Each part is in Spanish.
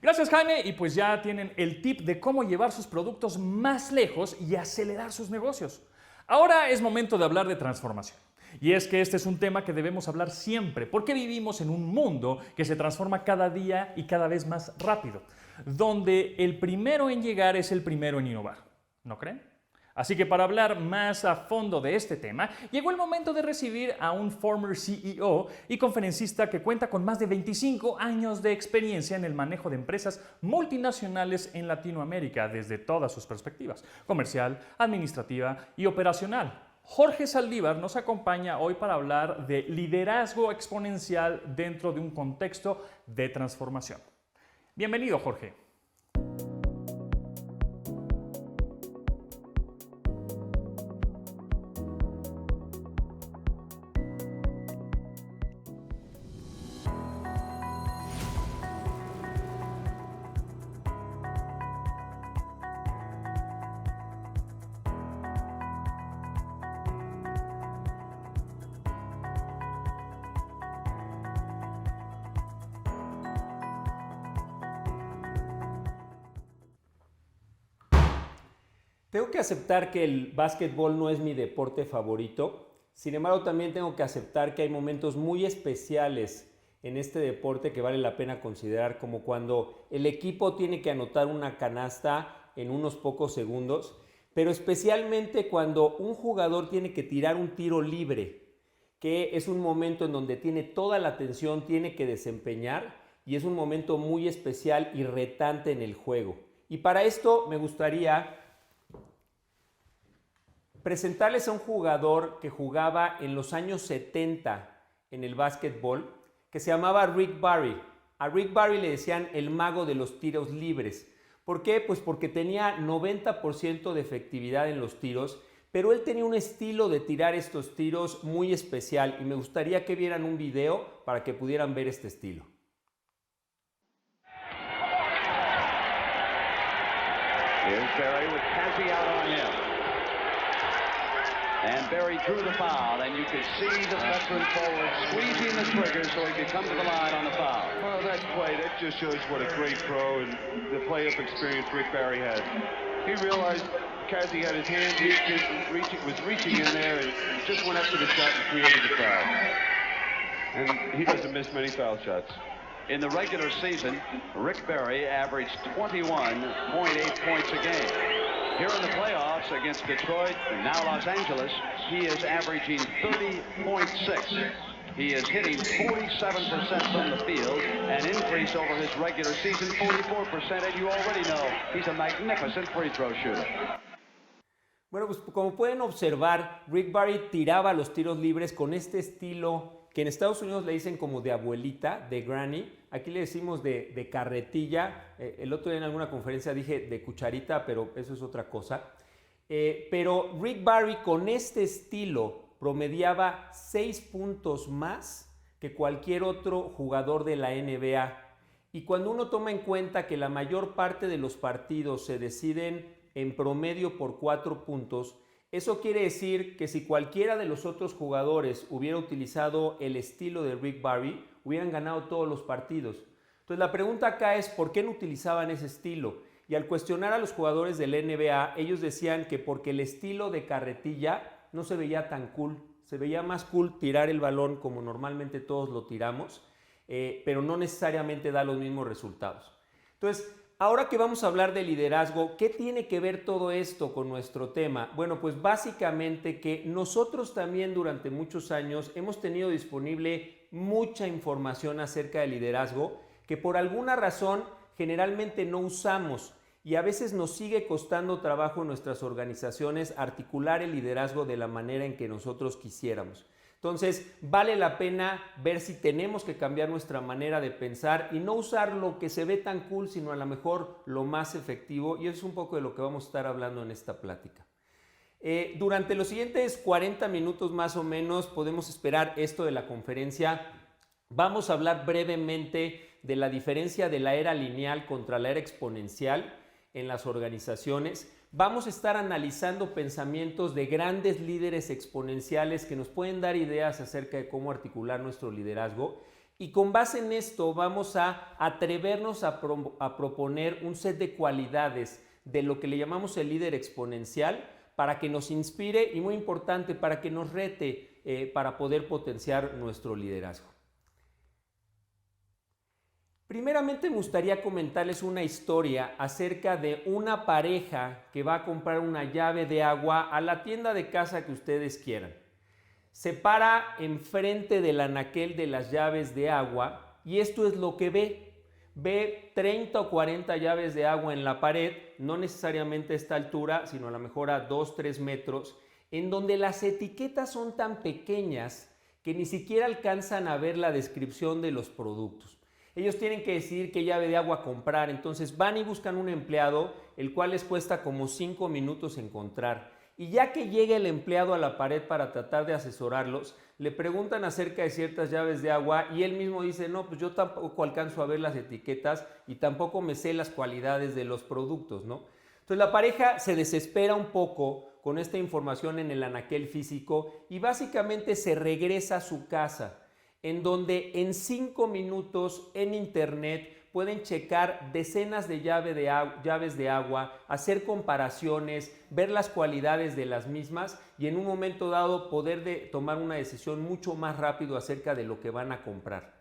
Gracias, Jaime, y pues ya tienen el tip de cómo llevar sus productos más lejos y acelerar sus negocios. Ahora es momento de hablar de transformación. Y es que este es un tema que debemos hablar siempre, porque vivimos en un mundo que se transforma cada día y cada vez más rápido, donde el primero en llegar es el primero en innovar. ¿No creen? Así que para hablar más a fondo de este tema, llegó el momento de recibir a un former CEO y conferencista que cuenta con más de 25 años de experiencia en el manejo de empresas multinacionales en Latinoamérica desde todas sus perspectivas, comercial, administrativa y operacional. Jorge Saldívar nos acompaña hoy para hablar de liderazgo exponencial dentro de un contexto de transformación. Bienvenido, Jorge. Tengo que aceptar que el básquetbol no es mi deporte favorito. Sin embargo, también tengo que aceptar que hay momentos muy especiales en este deporte que vale la pena considerar, como cuando el equipo tiene que anotar una canasta en unos pocos segundos, pero especialmente cuando un jugador tiene que tirar un tiro libre, que es un momento en donde tiene toda la atención, tiene que desempeñar y es un momento muy especial y retante en el juego. Y para esto me gustaría presentarles a un jugador que jugaba en los años 70 en el básquetbol, que se llamaba Rick Barry. A Rick Barry le decían el mago de los tiros libres. ¿Por qué? Pues porque tenía 90% de efectividad en los tiros, pero él tenía un estilo de tirar estos tiros muy especial y me gustaría que vieran un video para que pudieran ver este estilo. Here's Barry with Cassie out on him. And Barry drew the foul, and you could see the veteran forward squeezing the trigger so he could come to the line on the foul. Well, that play, that just shows what a great pro and the playoff experience Rick Barry had. He realized Cassie had his hand was reaching in there and just went up to the shot and created the foul. And he doesn't miss many foul shots. In the regular season, Rick Barry averaged 21.8 points a game. Here in the playoffs against Detroit and now Los Angeles, he is averaging 30.6. He is hitting 47% from the field, an increase over his regular season 44%, and you already know he's a magnificent free throw shooter. Bueno, pues como pueden observar, Rick Barry tiraba los tiros libres con este estilo que en Estados Unidos le dicen como de abuelita, de granny. Aquí le decimos de carretilla. El otro día en alguna conferencia dije de cucharita, pero eso es otra cosa. Pero Rick Barry con este estilo promediaba 6 puntos más que cualquier otro jugador de la NBA. Y cuando uno toma en cuenta que la mayor parte de los partidos se deciden en promedio por 4 puntos, eso quiere decir que si cualquiera de los otros jugadores hubiera utilizado el estilo de Rick Barry, hubieran ganado todos los partidos. Entonces la pregunta acá es ¿por qué no utilizaban ese estilo? Y al cuestionar a los jugadores del NBA, ellos decían que porque el estilo de carretilla no se veía tan cool. Se veía más cool tirar el balón como normalmente todos lo tiramos, pero no necesariamente da los mismos resultados. Entonces, ahora que vamos a hablar de liderazgo, ¿qué tiene que ver todo esto con nuestro tema? Bueno, pues básicamente que nosotros también durante muchos años hemos tenido disponible mucha información acerca del liderazgo que por alguna razón generalmente no usamos y a veces nos sigue costando trabajo en nuestras organizaciones articular el liderazgo de la manera en que nosotros quisiéramos. Entonces, vale la pena ver si tenemos que cambiar nuestra manera de pensar y no usar lo que se ve tan cool, sino a lo mejor lo más efectivo, y eso es un poco de lo que vamos a estar hablando en esta plática. Durante los siguientes 40 minutos más o menos podemos esperar esto de la conferencia. Vamos a hablar brevemente de la diferencia de la era lineal contra la era exponencial en las organizaciones. Vamos a estar analizando pensamientos de grandes líderes exponenciales que nos pueden dar ideas acerca de cómo articular nuestro liderazgo. Y con base en esto vamos a atrevernos a proponer un set de cualidades de lo que le llamamos el líder exponencial para que nos inspire y, muy importante, para que nos rete para poder potenciar nuestro liderazgo. Primeramente me gustaría comentarles una historia acerca de una pareja que va a comprar una llave de agua a la tienda de casa que ustedes quieran. Se para enfrente del anaquel de las llaves de agua y esto es lo que ve. Ve 30 o 40 llaves de agua en la pared, no necesariamente a esta altura, sino a lo mejor a 2-3 metros, en donde las etiquetas son tan pequeñas que ni siquiera alcanzan a ver la descripción de los productos. Ellos tienen que decidir qué llave de agua comprar, entonces van y buscan un empleado, el cual les cuesta como 5 minutos encontrar. Y ya que llega el empleado a la pared para tratar de asesorarlos, le preguntan acerca de ciertas llaves de agua y él mismo dice, no, pues yo tampoco alcanzo a ver las etiquetas y tampoco me sé las cualidades de los productos, ¿no? Entonces la pareja se desespera un poco con esta información en el anaquel físico y básicamente se regresa a su casa, en donde en 5 minutos en internet pueden checar decenas de llaves de agua, hacer comparaciones, ver las cualidades de las mismas y en un momento dado poder tomar una decisión mucho más rápido acerca de lo que van a comprar.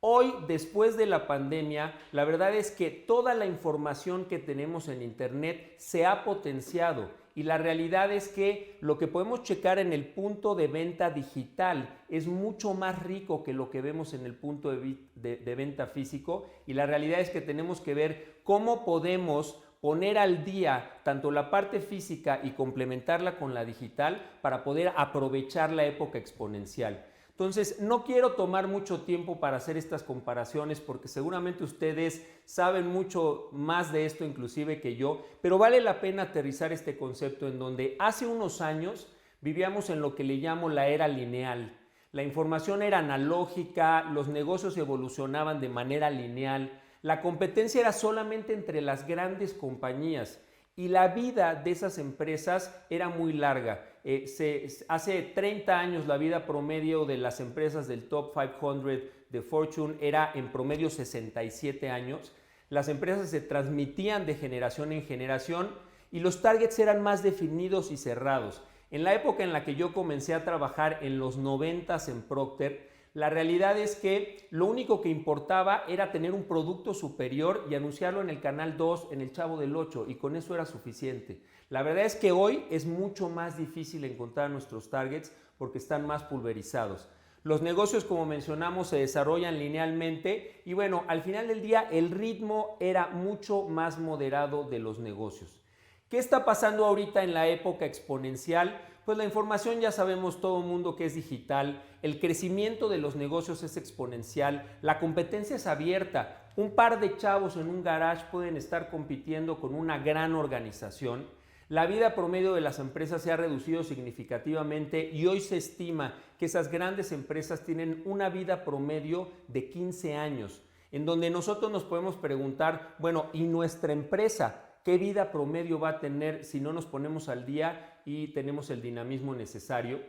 Hoy, después de la pandemia, la verdad es que toda la información que tenemos en internet se ha potenciado y la realidad es que lo que podemos checar en el punto de venta digital es mucho más rico que lo que vemos en el punto de venta físico y la realidad es que tenemos que ver cómo podemos poner al día tanto la parte física y complementarla con la digital para poder aprovechar la época exponencial. Entonces, no quiero tomar mucho tiempo para hacer estas comparaciones porque seguramente ustedes saben mucho más de esto inclusive que yo, pero vale la pena aterrizar este concepto en donde hace unos años vivíamos en lo que le llamo la era lineal. La información era analógica, los negocios evolucionaban de manera lineal, la competencia era solamente entre las grandes compañías y la vida de esas empresas era muy larga. Hace 30 años la vida promedio de las empresas del Top 500 de Fortune era en promedio 67 años. Las empresas se transmitían de generación en generación y los targets eran más definidos y cerrados. En la época en la que yo comencé a trabajar en los 90s en Procter, la realidad es que lo único que importaba era tener un producto superior y anunciarlo en el Canal 2, en el Chavo del 8 y con eso era suficiente. La verdad es que hoy es mucho más difícil encontrar nuestros targets porque están más pulverizados. Los negocios, como mencionamos, se desarrollan linealmente y bueno, al final del día el ritmo era mucho más moderado de los negocios. ¿Qué está pasando ahorita en la época exponencial? Pues la información ya sabemos todo el mundo que es digital, el crecimiento de los negocios es exponencial, la competencia es abierta, un par de chavos en un garage pueden estar compitiendo con una gran organización, la vida promedio de las empresas se ha reducido significativamente y hoy se estima que esas grandes empresas tienen una vida promedio de 15 años, en donde nosotros nos podemos preguntar, bueno, ¿y nuestra empresa qué vida promedio va a tener si no nos ponemos al día y tenemos el dinamismo necesario?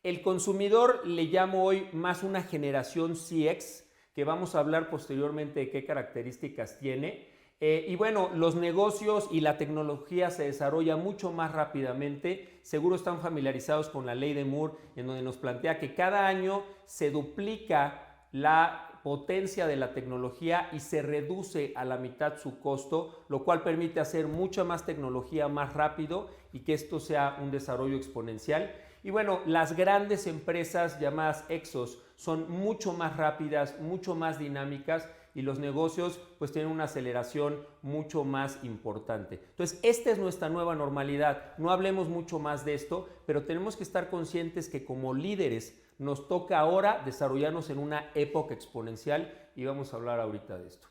El consumidor le llamo hoy más una generación CX, que vamos a hablar posteriormente de qué características tiene. Y bueno, los negocios y la tecnología se desarrolla mucho más rápidamente. Seguro están familiarizados con la ley de Moore, en donde nos plantea que cada año se duplica la potencia de la tecnología y se reduce a la mitad su costo, lo cual permite hacer mucha más tecnología más rápido y que esto sea un desarrollo exponencial. Y bueno, las grandes empresas llamadas Exos son mucho más rápidas, mucho más dinámicas y los negocios pues tienen una aceleración mucho más importante. Entonces, esta es nuestra nueva normalidad. No hablemos mucho más de esto, pero tenemos que estar conscientes que como líderes nos toca ahora desarrollarnos en una época exponencial y vamos a hablar ahorita de esto.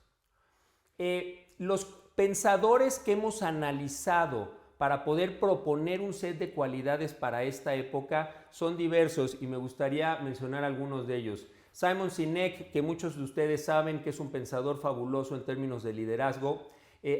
Los pensadores que hemos analizado para poder proponer un set de cualidades para esta época son diversos y me gustaría mencionar algunos de ellos. Simon Sinek, que muchos de ustedes saben que es un pensador fabuloso en términos de liderazgo.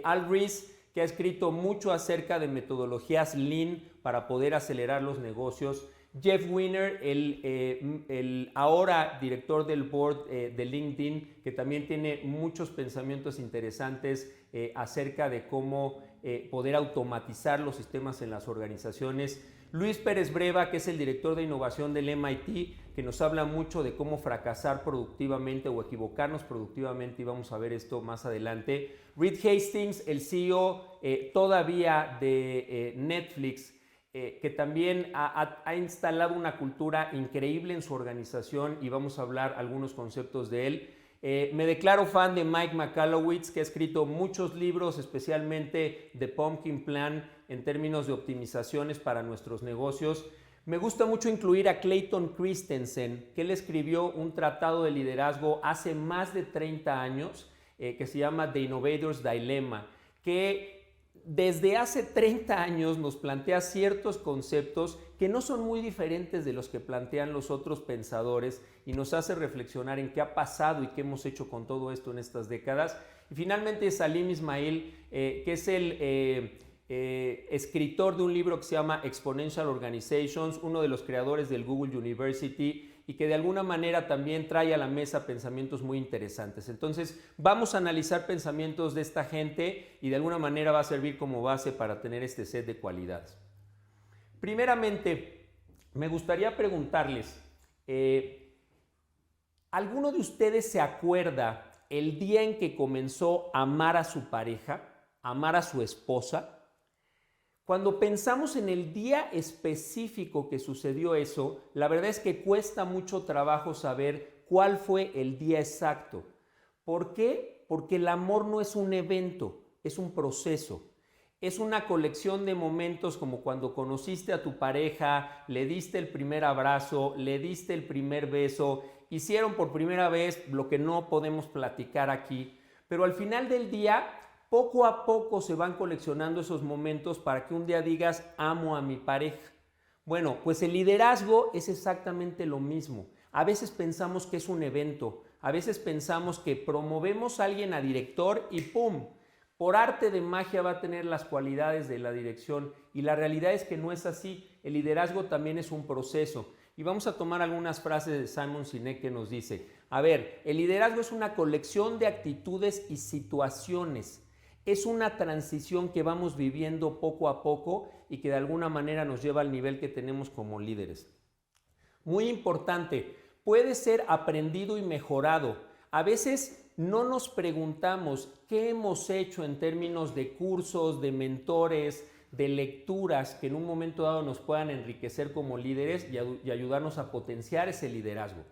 Al Ries, que ha escrito mucho acerca de metodologías Lean para poder acelerar los negocios. Jeff Weiner, el ahora director del board de LinkedIn, que también tiene muchos pensamientos interesantes acerca de cómo poder automatizar los sistemas en las organizaciones. Luis Pérez Breva, que es el director de innovación del MIT, que nos habla mucho de cómo fracasar productivamente o equivocarnos productivamente, y vamos a ver esto más adelante. Reed Hastings, el CEO todavía de Netflix, que también ha instalado una cultura increíble en su organización, y vamos a hablar algunos conceptos de él. Me declaro fan de Mike Michalowicz, que ha escrito muchos libros, especialmente The Pumpkin Plan, en términos de optimizaciones para nuestros negocios. Me gusta mucho incluir a Clayton Christensen, que él escribió un tratado de liderazgo hace más de 30 años, que se llama The Innovator's Dilemma, que desde hace 30 años nos plantea ciertos conceptos que no son muy diferentes de los que plantean los otros pensadores, y nos hace reflexionar en qué ha pasado y qué hemos hecho con todo esto en estas décadas. Y finalmente Salim Ismail, que es el escritor de un libro que se llama Exponential Organizations, uno de los creadores del Google University, y que de alguna manera también trae a la mesa pensamientos muy interesantes. Entonces vamos a analizar pensamientos de esta gente, y de alguna manera va a servir como base para tener este set de cualidades. Primeramente, me gustaría preguntarles, ¿alguno de ustedes se acuerda el día en que comenzó a amar a su pareja, a amar a su esposa? Cuando pensamos en el día específico que sucedió eso, la verdad es que cuesta mucho trabajo saber cuál fue el día exacto. ¿Por qué? Porque el amor no es un evento, es un proceso. Es una colección de momentos, como cuando conociste a tu pareja, le diste el primer abrazo, le diste el primer beso, hicieron por primera vez lo que no podemos platicar aquí, pero al final del día, poco a poco se van coleccionando esos momentos para que un día digas, amo a mi pareja. Bueno, pues el liderazgo es exactamente lo mismo. A veces pensamos que es un evento, a veces pensamos que promovemos a alguien a director y ¡pum!, por arte de magia va a tener las cualidades de la dirección, y la realidad es que no es así. El liderazgo también es un proceso. Y vamos a tomar algunas frases de Simon Sinek, que nos dice, a ver, el liderazgo es una colección de actitudes y situaciones. Es una transición que vamos viviendo poco a poco y que de alguna manera nos lleva al nivel que tenemos como líderes. Muy importante, puede ser aprendido y mejorado. A veces no nos preguntamos qué hemos hecho en términos de cursos, de mentores, de lecturas que en un momento dado nos puedan enriquecer como líderes y ayudarnos a potenciar ese liderazgo.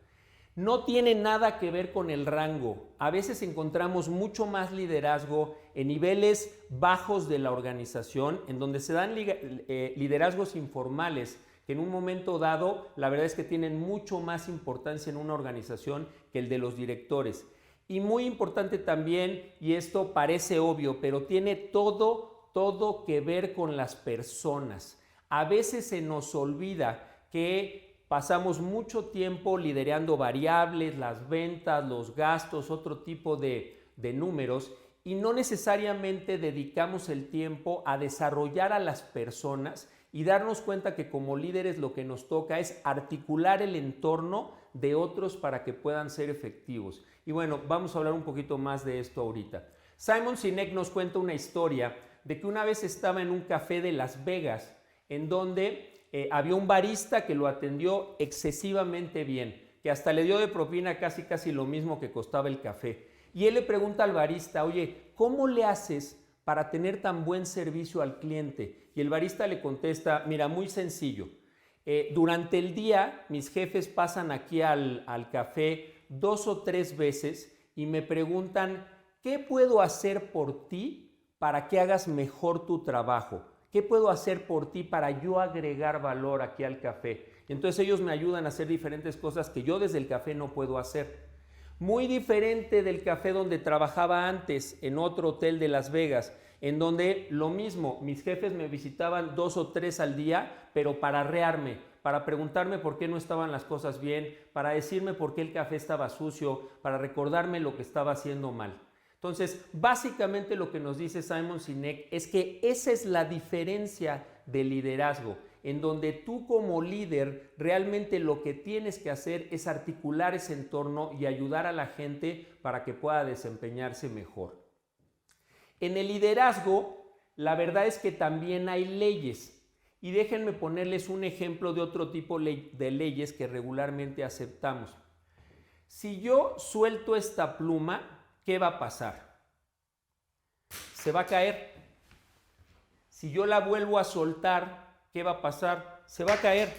No tiene nada que ver con el rango. A veces encontramos mucho más liderazgo en niveles bajos de la organización, en donde se dan liderazgos informales, que en un momento dado la verdad es que tienen mucho más importancia en una organización que el de los directores. Y muy importante también, y esto parece obvio, pero tiene todo que ver con las personas. A veces se nos olvida que pasamos mucho tiempo liderando variables, las ventas, los gastos, otro tipo de números, y no necesariamente dedicamos el tiempo a desarrollar a las personas y darnos cuenta que como líderes lo que nos toca es articular el entorno de otros para que puedan ser efectivos. Y bueno, vamos a hablar un poquito más de esto ahorita. Simon Sinek nos cuenta una historia de que una vez estaba en un café de Las Vegas, en donde había un barista que lo atendió excesivamente bien, que hasta le dio de propina casi lo mismo que costaba el café. Y él le pregunta al barista, oye, ¿cómo le haces para tener tan buen servicio al cliente? Y el barista le contesta, mira, muy sencillo. Durante el día mis jefes pasan aquí al café 2 o 3 veces y me preguntan, ¿qué puedo hacer por ti para que hagas mejor tu trabajo? ¿Qué puedo hacer por ti para yo agregar valor aquí al café? Y entonces ellos me ayudan a hacer diferentes cosas que yo desde el café no puedo hacer. Muy diferente del café donde trabajaba antes, en otro hotel de Las Vegas, en donde lo mismo, mis jefes me visitaban 2 o 3 al día, pero para arrearme, para preguntarme por qué no estaban las cosas bien, para decirme por qué el café estaba sucio, para recordarme lo que estaba haciendo mal. Entonces, básicamente lo que nos dice Simon Sinek es que esa es la diferencia del liderazgo. en donde tú como líder realmente lo que tienes que hacer es articular ese entorno y ayudar a la gente para que pueda desempeñarse mejor. En el liderazgo, la verdad es que también hay leyes. Y déjenme ponerles un ejemplo de otro tipo de leyes que regularmente aceptamos. Si yo suelto esta pluma, ¿qué va a pasar? Se va a caer. Si yo la vuelvo a soltar, ¿qué va a pasar? Se va a caer.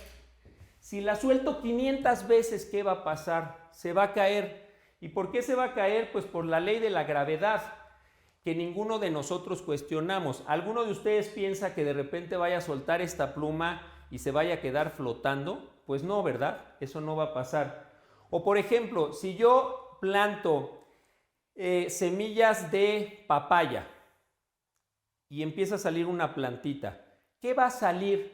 Si la suelto 500 veces, ¿qué va a pasar? Se va a caer. ¿Y por qué se va a caer? Pues por la ley de la gravedad, que ninguno de nosotros cuestionamos. ¿Alguno de ustedes piensa que de repente vaya a soltar esta pluma y se vaya a quedar flotando? Pues no, ¿verdad? Eso no va a pasar. O por ejemplo, si yo planto semillas de papaya y empieza a salir una plantita, ¿qué va a salir?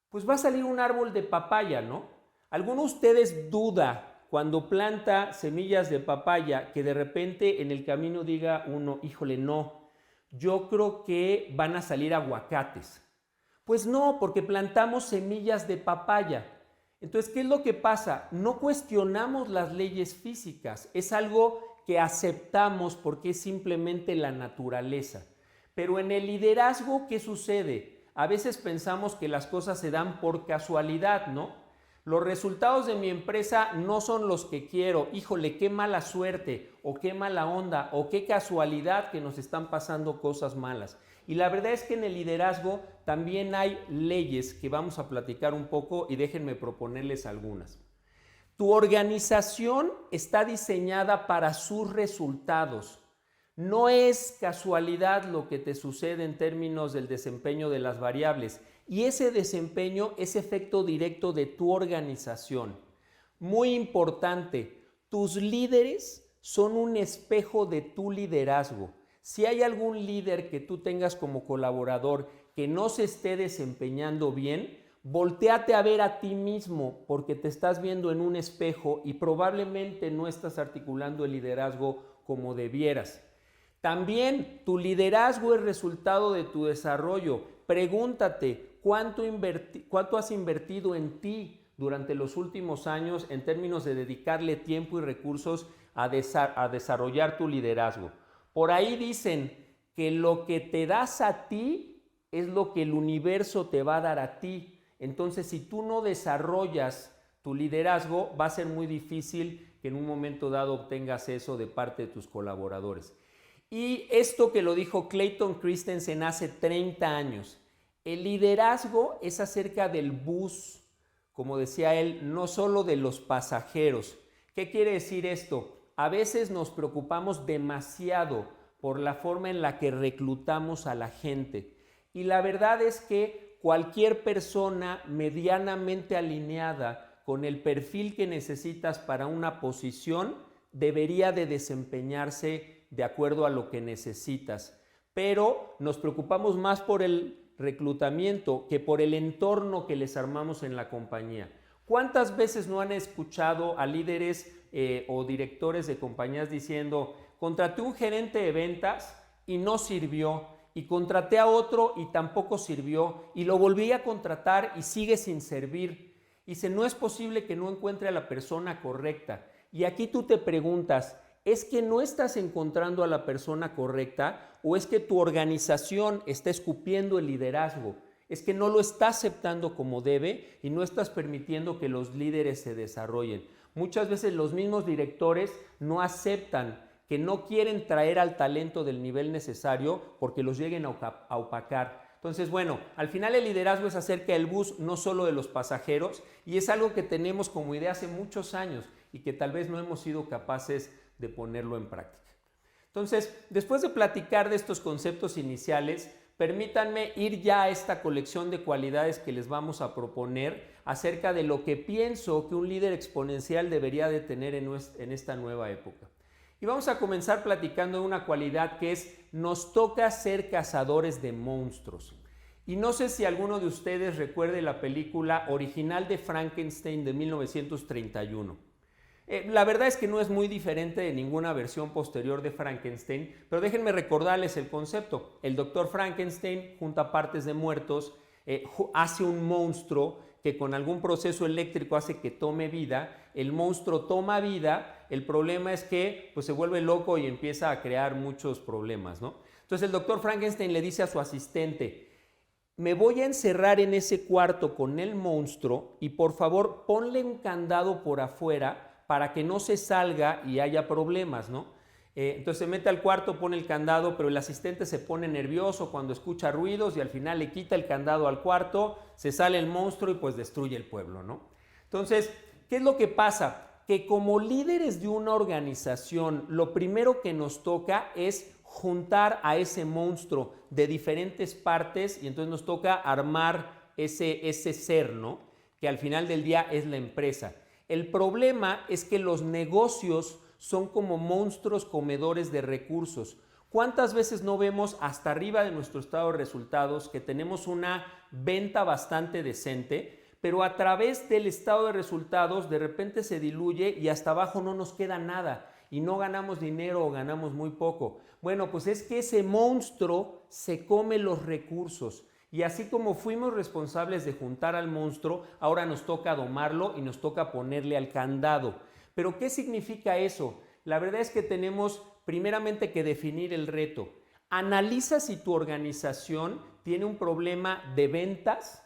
Pues va a salir un árbol de papaya, ¿no? ¿Alguno de ustedes duda cuando planta semillas de papaya que de repente en el camino diga uno, híjole, no, yo creo que van a salir aguacates? Pues no, porque plantamos semillas de papaya. Entonces, ¿qué es lo que pasa? No cuestionamos las leyes físicas, es algo que aceptamos porque es simplemente la naturaleza. Pero en el liderazgo, ¿qué sucede? A veces pensamos que las cosas se dan por casualidad, ¿no? Los resultados de mi empresa no son los que quiero. Híjole, qué mala suerte, o qué mala onda, o qué casualidad que nos están pasando cosas malas. Y la verdad es que en el liderazgo también hay leyes que vamos a platicar un poco y déjenme proponerles algunas. Tu organización está diseñada para sus resultados. No es casualidad lo que te sucede en términos del desempeño de las variables. Y ese desempeño es efecto directo de tu organización. Muy importante, tus líderes son un espejo de tu liderazgo. Si hay algún líder que tú tengas como colaborador que no se esté desempeñando bien, voltéate a ver a ti mismo porque te estás viendo en un espejo y probablemente no estás articulando el liderazgo como debieras. También tu liderazgo es resultado de tu desarrollo. Pregúntate, ¿cuánto has invertido en ti durante los últimos años en términos de dedicarle tiempo y recursos a desarrollar tu liderazgo? Por ahí dicen que lo que te das a ti es lo que el universo te va a dar a ti. Entonces, si tú no desarrollas tu liderazgo, va a ser muy difícil que en un momento dado obtengas eso de parte de tus colaboradores. Y esto que lo dijo Clayton Christensen hace 30 años. El liderazgo es acerca del bus, como decía él, no solo de los pasajeros. ¿Qué quiere decir esto? A veces nos preocupamos demasiado por la forma en la que reclutamos a la gente. Y la verdad es que cualquier persona medianamente alineada con el perfil que necesitas para una posición debería de desempeñarse de acuerdo a lo que necesitas. Pero nos preocupamos más por el reclutamiento que por el entorno que les armamos en la compañía. ¿Cuántas veces no han escuchado a líderes o directores de compañías diciendo, contraté un gerente de ventas y no sirvió, y contraté a otro y tampoco sirvió, y lo volví a contratar y sigue sin servir? Y dice, no es posible que no encuentre a la persona correcta. Y aquí tú te preguntas, ¿es que no estás encontrando a la persona correcta o es que tu organización está escupiendo el liderazgo? Es que no lo está aceptando como debe y no estás permitiendo que los líderes se desarrollen. Muchas veces los mismos directores no aceptan, que no quieren traer al talento del nivel necesario porque los lleguen a opacar. Entonces, bueno, al final el liderazgo es acerca del bus, no solo de los pasajeros, y es algo que tenemos como idea hace muchos años y que tal vez no hemos sido capaces de ponerlo en práctica. Entonces, después de platicar de estos conceptos iniciales, permítanme ir ya a esta colección de cualidades que les vamos a proponer acerca de lo que pienso que un líder exponencial debería de tener en esta nueva época. Y vamos a comenzar platicando de una cualidad que es, nos toca ser cazadores de monstruos. Y no sé si alguno de ustedes recuerde la película original de Frankenstein de 1931. La verdad es que no es muy diferente de ninguna versión posterior de Frankenstein, pero déjenme recordarles el concepto. El doctor Frankenstein junta partes de muertos hace un monstruo que con algún proceso eléctrico hace que tome vida, el monstruo toma vida, el problema es que pues, se vuelve loco y empieza a crear muchos problemas, ¿no? Entonces el doctor Frankenstein le dice a su asistente, me voy a encerrar en ese cuarto con el monstruo y por favor ponle un candado por afuera para que no se salga y haya problemas, ¿no? Entonces se mete al cuarto, pone el candado, pero el asistente se pone nervioso cuando escucha ruidos y al final le quita el candado al cuarto, se sale el monstruo y pues destruye el pueblo, ¿no? Entonces, ¿qué es lo que pasa? Que como líderes de una organización, lo primero que nos toca es juntar a ese monstruo de diferentes partes y entonces nos toca armar ese ser, ¿no? Que al final del día es la empresa. El problema es que los negocios son como monstruos comedores de recursos. ¿Cuántas veces no vemos hasta arriba de nuestro estado de resultados que tenemos una venta bastante decente, pero a través del estado de resultados de repente se diluye y hasta abajo no nos queda nada y no ganamos dinero o ganamos muy poco? Bueno, pues es que ese monstruo se come los recursos. Y así como fuimos responsables de juntar al monstruo, ahora nos toca domarlo y nos toca ponerle al candado. ¿Pero qué significa eso? La verdad es que tenemos primeramente que definir el reto. Analiza si tu organización tiene un problema de ventas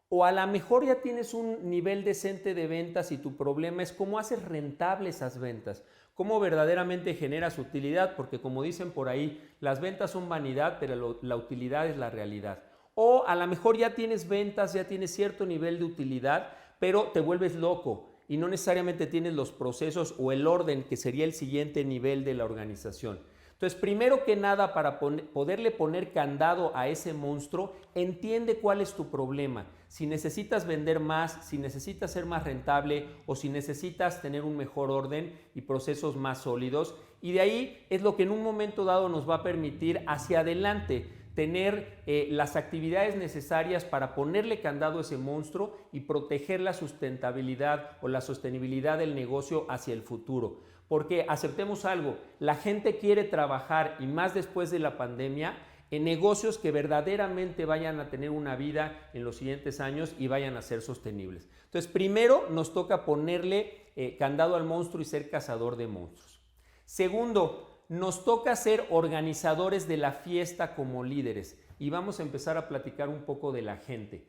o a lo mejor ya tienes un nivel decente de ventas y tu problema es cómo haces rentable esas ventas, cómo verdaderamente generas utilidad, porque como dicen por ahí, las ventas son vanidad, pero la utilidad es la realidad. O a lo mejor ya tienes ventas, ya tienes cierto nivel de utilidad, pero te vuelves loco y no necesariamente tienes los procesos o el orden que sería el siguiente nivel de la organización. Entonces, primero que nada, para poderle poner candado a ese monstruo, entiende cuál es tu problema. Si necesitas vender más, si necesitas ser más rentable o si necesitas tener un mejor orden y procesos más sólidos. Y de ahí es lo que en un momento dado nos va a permitir hacia adelante tener las actividades necesarias para ponerle candado a ese monstruo y proteger la sustentabilidad o la sostenibilidad del negocio hacia el futuro. Porque aceptemos algo, la gente quiere trabajar y más después de la pandemia en negocios que verdaderamente vayan a tener una vida en los siguientes años y vayan a ser sostenibles. Entonces, primero nos toca ponerle candado al monstruo y ser cazador de monstruos. Segundo, nos toca ser organizadores de la fiesta como líderes y vamos a empezar a platicar un poco de la gente.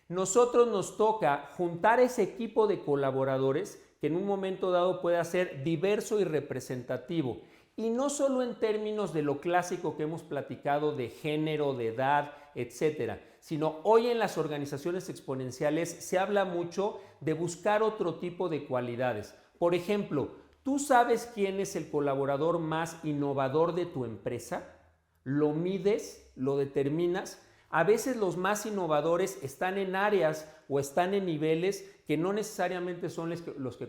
Nosotros nos toca juntar ese equipo de colaboradores que en un momento dado pueda ser diverso y representativo y no solo en términos de lo clásico que hemos platicado de género, de edad, etcétera, sino hoy en las organizaciones exponenciales se habla mucho de buscar otro tipo de cualidades. Por ejemplo, ¿tú sabes quién es el colaborador más innovador de tu empresa? ¿Lo mides? ¿Lo determinas? A veces los más innovadores están en áreas o están en niveles que no necesariamente son los que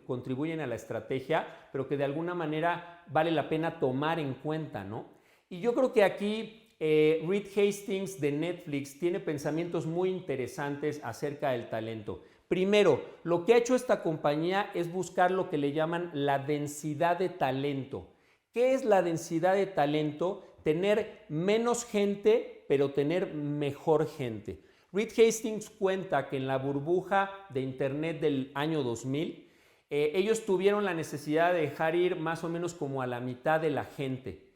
contribuyen a la estrategia, pero que de alguna manera vale la pena tomar en cuenta, ¿no? Y yo creo que aquí Reed Hastings de Netflix tiene pensamientos muy interesantes acerca del talento. Primero, lo que ha hecho esta compañía es buscar lo que le llaman la densidad de talento. ¿Qué es la densidad de talento? Tener menos gente, pero tener mejor gente. Reed Hastings cuenta que en la burbuja de Internet del año 2000, ellos tuvieron la necesidad de dejar ir más o menos como a la mitad de la gente.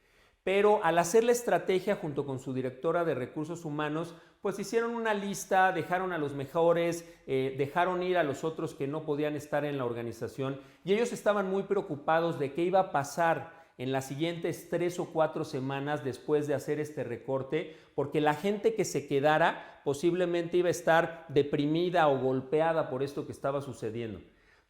Pero al hacer la estrategia junto con su directora de recursos humanos, pues hicieron una lista, dejaron a los mejores, dejaron ir a los otros que no podían estar en la organización y ellos estaban muy preocupados de qué iba a pasar en las siguientes 3 o 4 semanas después de hacer este recorte, porque la gente que se quedara posiblemente iba a estar deprimida o golpeada por esto que estaba sucediendo.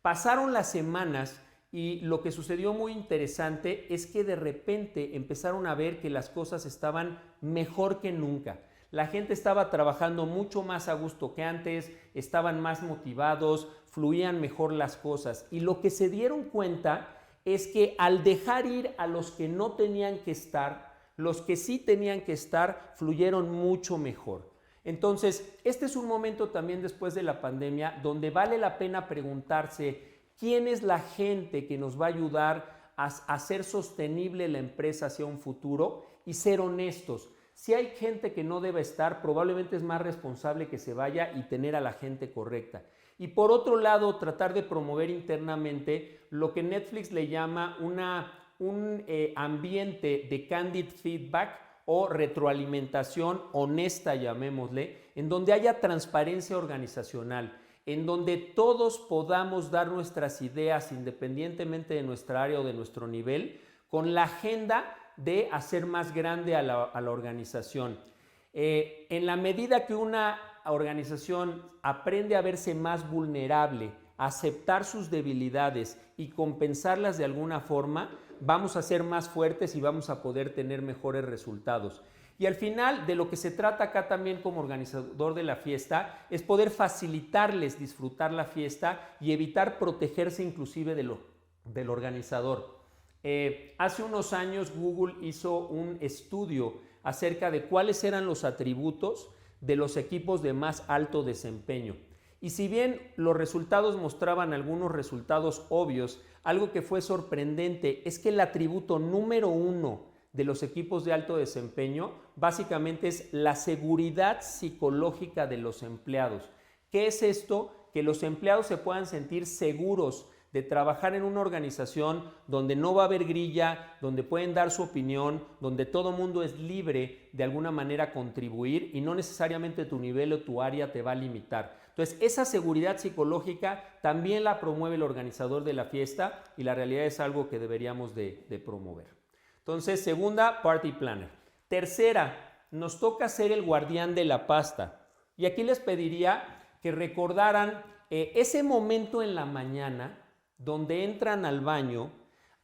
Pasaron las semanas y lo que sucedió muy interesante es que de repente empezaron a ver que las cosas estaban mejor que nunca. La gente estaba trabajando mucho más a gusto que antes, estaban más motivados, fluían mejor las cosas. Y lo que se dieron cuenta es que al dejar ir a los que no tenían que estar, los que sí tenían que estar fluyeron mucho mejor. Entonces, este es un momento también después de la pandemia donde vale la pena preguntarse quién es la gente que nos va a ayudar a hacer sostenible la empresa hacia un futuro y ser honestos. Si hay gente que no debe estar, probablemente es más responsable que se vaya y tener a la gente correcta. Y por otro lado, tratar de promover internamente lo que Netflix le llama un ambiente de candid feedback o retroalimentación honesta, llamémosle, en donde haya transparencia organizacional, en donde todos podamos dar nuestras ideas independientemente de nuestra área o de nuestro nivel, con la agenda de hacer más grande a la organización. En la medida que una organización aprende a verse más vulnerable, a aceptar sus debilidades y compensarlas de alguna forma, vamos a ser más fuertes y vamos a poder tener mejores resultados. Y al final, de lo que se trata acá también como organizador de la fiesta, es poder facilitarles disfrutar la fiesta y evitar protegerse inclusive del organizador. Hace unos años Google hizo un estudio acerca de cuáles eran los atributos de los equipos de más alto desempeño. Y si bien los resultados mostraban algunos resultados obvios, algo que fue sorprendente es que el atributo número 1 de los equipos de alto desempeño básicamente es la seguridad psicológica de los empleados. ¿Qué es esto? Que los empleados se puedan sentir seguros de trabajar en una organización donde no va a haber grilla, donde pueden dar su opinión, donde todo mundo es libre de alguna manera a contribuir y no necesariamente tu nivel o tu área te va a limitar. Entonces, esa seguridad psicológica también la promueve el organizador de la fiesta y la realidad es algo que deberíamos de promover. Entonces, segunda, Party Planner. Tercera, nos toca ser el guardián de la pasta. Y aquí les pediría que recordaran ese momento en la mañana donde entran al baño,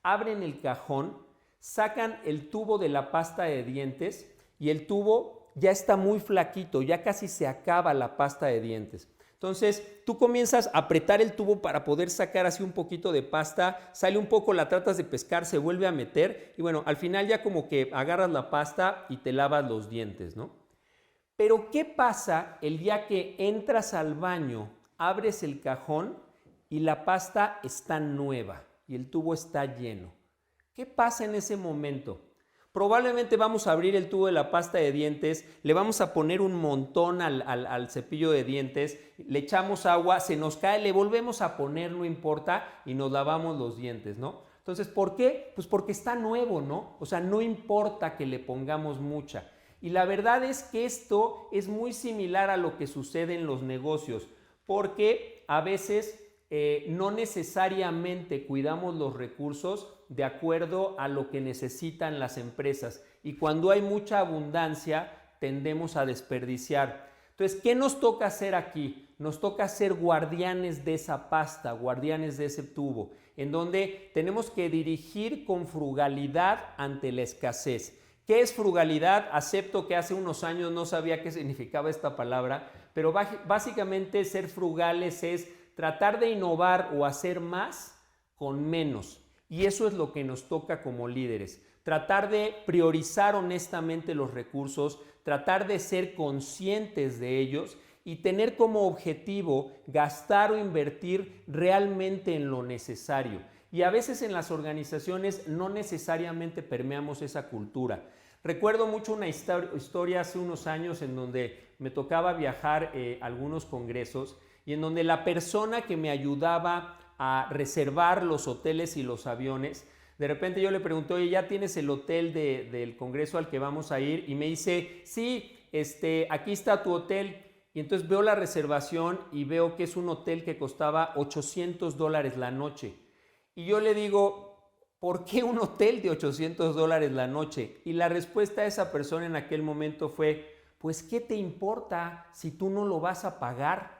abren el cajón, sacan el tubo de la pasta de dientes y el tubo ya está muy flaquito, ya casi se acaba la pasta de dientes. Entonces, tú comienzas a apretar el tubo para poder sacar así un poquito de pasta, sale un poco, la tratas de pescar, se vuelve a meter y bueno, al final ya como que agarras la pasta y te lavas los dientes, ¿no? Pero, ¿qué pasa el día que entras al baño, abres el cajón y la pasta está nueva y el tubo está lleno? ¿Qué pasa en ese momento? Probablemente vamos a abrir el tubo de la pasta de dientes, le vamos a poner un montón al cepillo de dientes, le echamos agua, se nos cae, le volvemos a poner, no importa, y nos lavamos los dientes, ¿no? Entonces, ¿por qué? Pues porque está nuevo, ¿no? O sea, no importa que le pongamos mucha. Y la verdad es que esto es muy similar a lo que sucede en los negocios, porque a veces no necesariamente cuidamos los recursos de acuerdo a lo que necesitan las empresas y cuando hay mucha abundancia tendemos a desperdiciar. Entonces, ¿qué nos toca hacer aquí? Nos toca ser guardianes de esa pasta, guardianes de ese tubo, en donde tenemos que dirigir con frugalidad ante la escasez. ¿Qué es frugalidad? Acepto que hace unos años no sabía qué significaba esta palabra, pero básicamente ser frugales es tratar de innovar o hacer más con menos. Y eso es lo que nos toca como líderes. Tratar de priorizar honestamente los recursos, tratar de ser conscientes de ellos y tener como objetivo gastar o invertir realmente en lo necesario. Y a veces en las organizaciones no necesariamente permeamos esa cultura. Recuerdo mucho una historia hace unos años en donde me tocaba viajar a algunos congresos y en donde la persona que me ayudaba a reservar los hoteles y los aviones, de repente yo le pregunté, oye, ¿ya tienes el hotel del congreso al que vamos a ir? Y me dice, sí, aquí está tu hotel. Y entonces veo la reservación y veo que es un hotel que costaba $800 la noche. Y yo le digo, ¿por qué un hotel de $800 la noche? Y la respuesta de esa persona en aquel momento fue, pues, ¿qué te importa si tú no lo vas a pagar?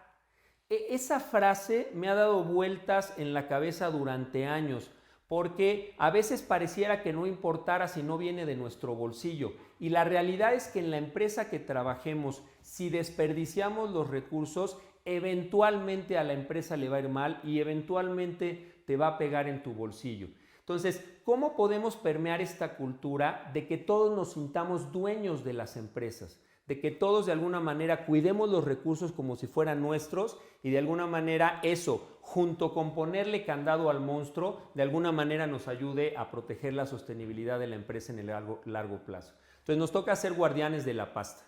Esa frase me ha dado vueltas en la cabeza durante años, porque a veces pareciera que no importara si no viene de nuestro bolsillo. Y la realidad es que en la empresa que trabajemos, si desperdiciamos los recursos, eventualmente a la empresa le va a ir mal y eventualmente te va a pegar en tu bolsillo. Entonces, ¿cómo podemos permear esta cultura de que todos nos sintamos dueños de las empresas? de que todos de alguna manera cuidemos los recursos como si fueran nuestros y de alguna manera eso, junto con ponerle candado al monstruo, de alguna manera nos ayude a proteger la sostenibilidad de la empresa en el largo plazo. Entonces nos toca ser guardianes de la pasta.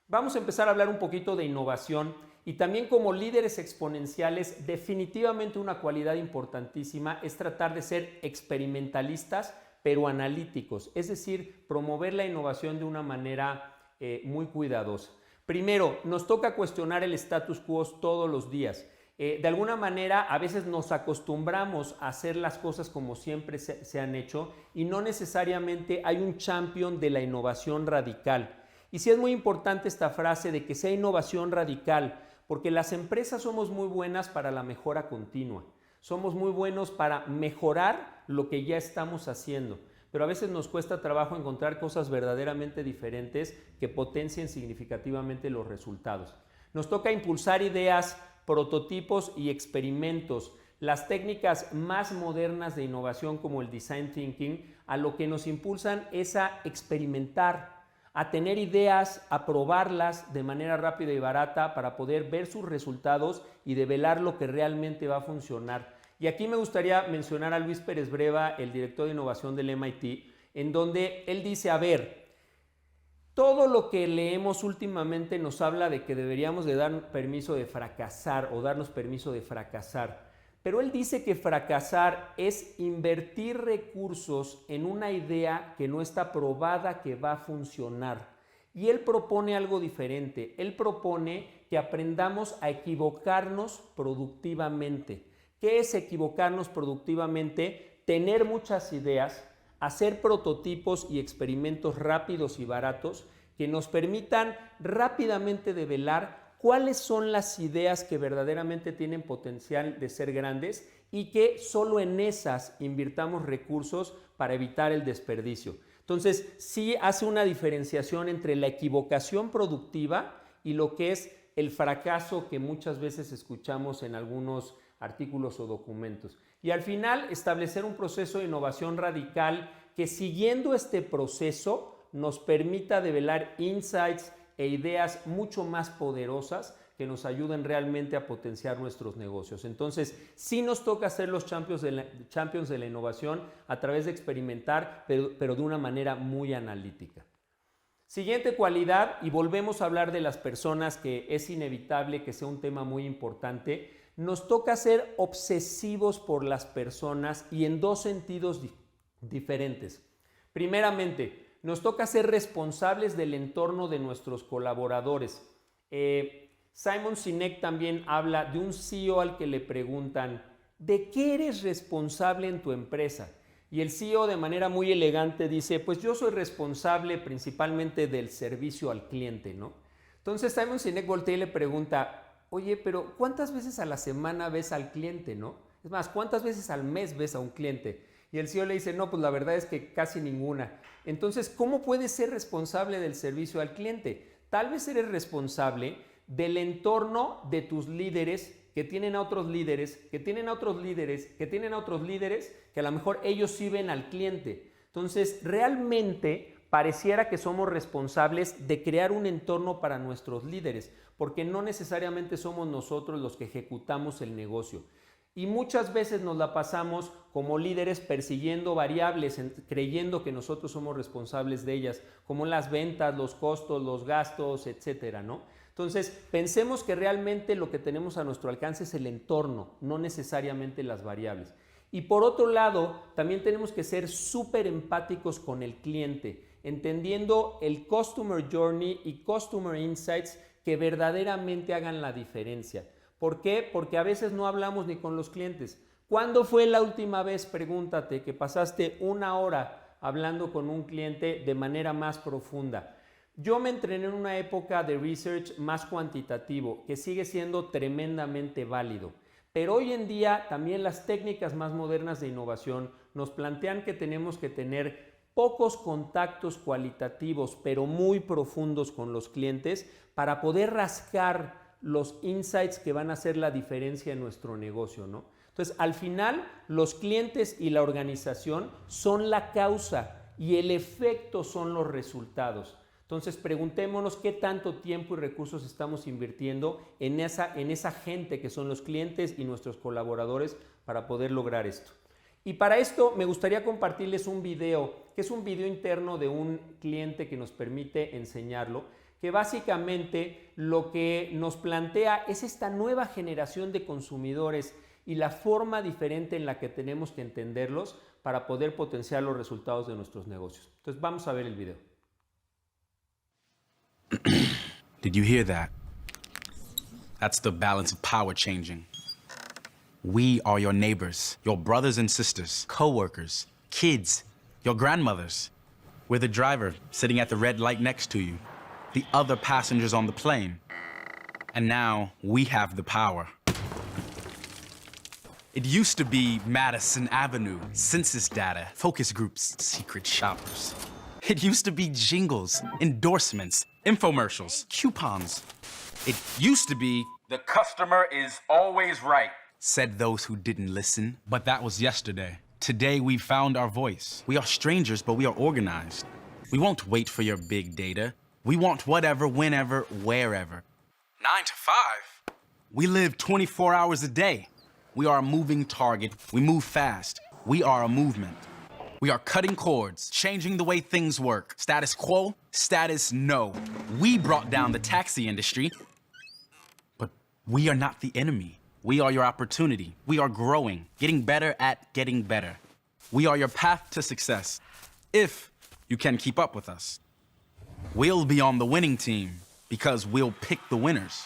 Vamos a empezar a hablar un poquito de innovación y también como líderes exponenciales, definitivamente una cualidad importantísima es tratar de ser experimentalistas, pero analíticos, es decir, promover la innovación de una manera muy cuidadosa. Primero, nos toca cuestionar el status quo todos los días. De alguna manera, a veces nos acostumbramos a hacer las cosas como siempre se han hecho y no necesariamente hay un champion de la innovación radical. Y sí es muy importante esta frase de que sea innovación radical, porque las empresas somos muy buenas para la mejora continua. Somos muy buenos para mejorar lo que ya estamos haciendo, pero a veces nos cuesta trabajo encontrar cosas verdaderamente diferentes que potencien significativamente los resultados. Nos toca impulsar ideas, prototipos y experimentos, las técnicas más modernas de innovación como el design thinking, a lo que nos impulsan es a experimentar, a tener ideas, a probarlas de manera rápida y barata para poder ver sus resultados y develar lo que realmente va a funcionar. Y aquí me gustaría mencionar a Luis Pérez Breva, el director de innovación del MIT, en donde él dice, a ver, todo lo que leemos últimamente nos habla de que deberíamos de dar permiso de fracasar o darnos permiso de fracasar. Pero él dice que fracasar es invertir recursos en una idea que no está probada que va a funcionar. Y él propone algo diferente. Él propone que aprendamos a equivocarnos productivamente. ¿Qué es equivocarnos productivamente? Tener muchas ideas, hacer prototipos y experimentos rápidos y baratos que nos permitan rápidamente develar cuáles son las ideas que verdaderamente tienen potencial de ser grandes y que solo en esas invirtamos recursos para evitar el desperdicio. Entonces, sí hace una diferenciación entre la equivocación productiva y lo que es el fracaso que muchas veces escuchamos en algunos artículos o documentos. Y al final, establecer un proceso de innovación radical que siguiendo este proceso nos permita develar insights e ideas mucho más poderosas que nos ayuden realmente a potenciar nuestros negocios. Entonces, sí nos toca ser los champions de la innovación a través de experimentar, pero de una manera muy analítica. Siguiente cualidad, y volvemos a hablar de las personas, que es inevitable que sea un tema muy importante, nos toca ser obsesivos por las personas y en dos sentidos diferentes. Primeramente, nos toca ser responsables del entorno de nuestros colaboradores. Simon Sinek también habla de un CEO al que le preguntan, ¿de qué eres responsable en tu empresa? Y el CEO de manera muy elegante dice, pues yo soy responsable principalmente del servicio al cliente, ¿no? Entonces Simon Sinek voltea y le pregunta, oye, pero ¿cuántas veces a la semana ves al cliente, no? Es más, ¿cuántas veces al mes ves a un cliente? Y el CEO le dice, no, pues la verdad es que casi ninguna. Entonces, ¿cómo puedes ser responsable del servicio al cliente? Tal vez eres responsable del entorno de tus líderes que tienen a otros líderes, que tienen a otros líderes, que tienen a otros líderes, que a lo mejor ellos sí ven al cliente. Entonces, realmente pareciera que somos responsables de crear un entorno para nuestros líderes, porque no necesariamente somos nosotros los que ejecutamos el negocio. Y muchas veces nos la pasamos como líderes persiguiendo variables, creyendo que nosotros somos responsables de ellas, como las ventas, los costos, los gastos, etcétera, ¿no? Entonces, pensemos que realmente lo que tenemos a nuestro alcance es el entorno, no necesariamente las variables. Y por otro lado, también tenemos que ser súper empáticos con el cliente, entendiendo el Customer Journey y Customer Insights que verdaderamente hagan la diferencia. ¿Por qué? Porque a veces no hablamos ni con los clientes. ¿Cuándo fue la última vez, pregúntate, que pasaste una hora hablando con un cliente de manera más profunda? Yo me entrené en una época de research más cuantitativo, que sigue siendo tremendamente válido. Pero hoy en día también las técnicas más modernas de innovación nos plantean que tenemos que tener pocos contactos cualitativos, pero muy profundos con los clientes para poder rascar los insights que van a hacer la diferencia en nuestro negocio, ¿no? Entonces, al final, los clientes y la organización son la causa y el efecto son los resultados. Entonces preguntémonos qué tanto tiempo y recursos estamos invirtiendo en esa gente que son los clientes y nuestros colaboradores para poder lograr esto. Y para esto me gustaría compartirles un video, que es un video interno de un cliente que nos permite enseñarlo, que básicamente lo que nos plantea es esta nueva generación de consumidores y la forma diferente en la que tenemos que entenderlos para poder potenciar los resultados de nuestros negocios. Entonces vamos a ver el video. Did you hear that? That's the balance of power changing. We are your neighbors, your brothers and sisters, co-workers, kids, your grandmothers. We're the driver sitting at the red light next to you, the other passengers on the plane. And now we have the power. It used to be Madison Avenue, census data, focus groups, secret shoppers. It used to be jingles, endorsements, infomercials, coupons. It used to be the customer is always right, said those who didn't listen. But that was yesterday. Today we found our voice. We are strangers, but we are organized. We won't wait for your big data. We want whatever, whenever, wherever. 9 to 5. We live 24 hours a day. We are a moving target. We move fast. We are a movement. We are cutting cords, changing the way things work. Status quo, status no. We brought down the taxi industry, but we are not the enemy. We are your opportunity. We are growing, getting better at getting better. We are your path to success, if you can keep up with us. We'll be on the winning team because we'll pick the winners.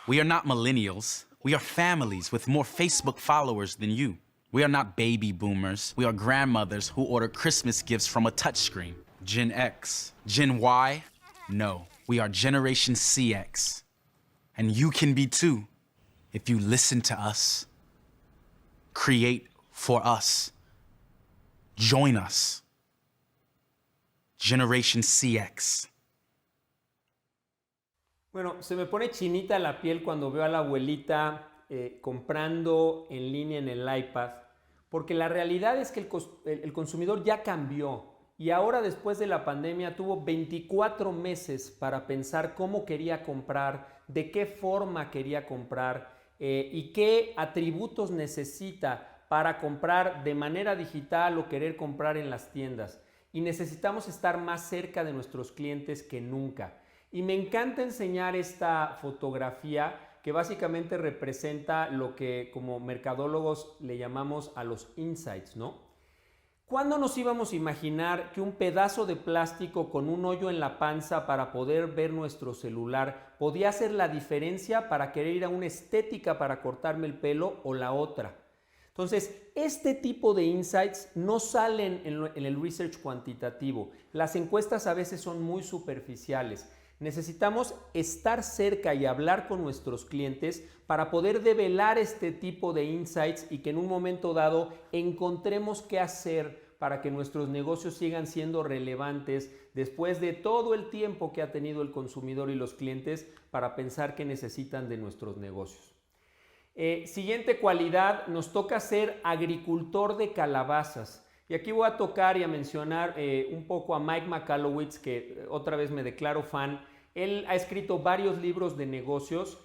We are not millennials. We are families with more Facebook followers than you. We are not baby boomers. We are grandmothers who order Christmas gifts from a touchscreen. Gen X. Gen Y? No. We are Generation CX. And you can be too, if you listen to us. Create for us. Join us. Generation CX. Bueno, se me pone chinita la piel cuando veo a la abuelita comprando en línea en el iPad, porque la realidad es que el consumidor ya cambió y ahora después de la pandemia tuvo 24 meses para pensar cómo quería comprar, de qué forma quería comprar y qué atributos necesita para comprar de manera digital o querer comprar en las tiendas. Y necesitamos estar más cerca de nuestros clientes que nunca. Y me encanta enseñar esta fotografía que básicamente representa lo que como mercadólogos le llamamos a los insights, ¿no? ¿Cuándo nos íbamos a imaginar que un pedazo de plástico con un hoyo en la panza para poder ver nuestro celular podía hacer la diferencia para querer ir a una estética para cortarme el pelo o la otra? Entonces, este tipo de insights no salen en el research cuantitativo. Las encuestas a veces son muy superficiales. Necesitamos estar cerca y hablar con nuestros clientes para poder develar este tipo de insights y que en un momento dado encontremos qué hacer para que nuestros negocios sigan siendo relevantes después de todo el tiempo que ha tenido el consumidor y los clientes para pensar qué necesitan de nuestros negocios. Siguiente cualidad, nos toca ser agricultor de calabazas. Y aquí voy a tocar y a mencionar un poco a Mike Michalowicz, que otra vez me declaro fan. Él ha escrito varios libros de negocios,